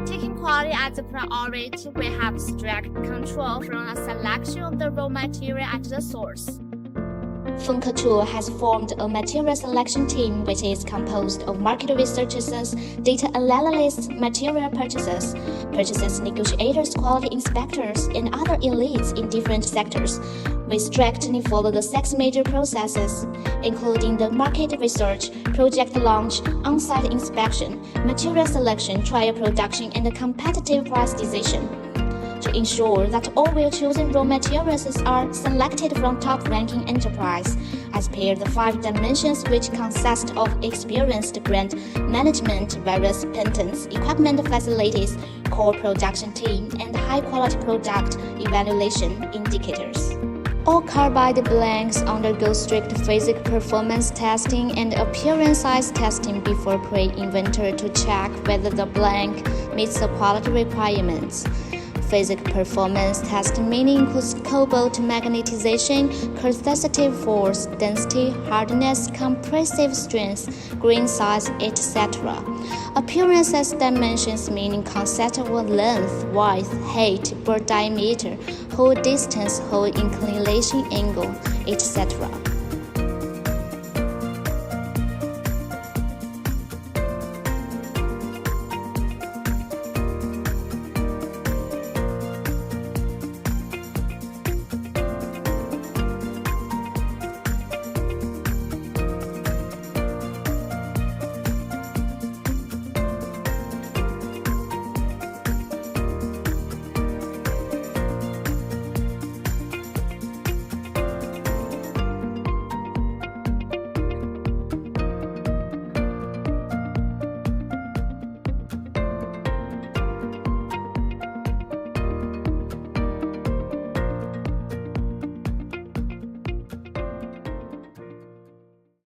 Taking quality as a priority, we have strict control from a selection of the raw material at the source. Fhonk Tool has formed a material selection team which is composed of market researchers, data analysts, material purchasers, negotiators, quality inspectors, and other elites in different sectors. We strictly follow the 6 major processes, including the market research, project launch, on-site inspection, material selection, trial production, and the competitive price decision. To ensure that all well-chosen raw materials are selected from top-ranking enterprise, as per the 5 dimensions which consist of experienced brand management, various patents, equipment facilities, core production team, and high-quality product evaluation indicators. All carbide blanks undergo strict physical performance testing and appearance size testing before pre-inventory to check whether the blank meets the quality requirements. Physical performance testing mainly includes cobalt magnetization, capacitive force, density, hardness, compressive strength, grain size, etc. Appearance as dimensions meaning conceptual length, width, height, bore diameter, hole distance, hole inclination angle, etc.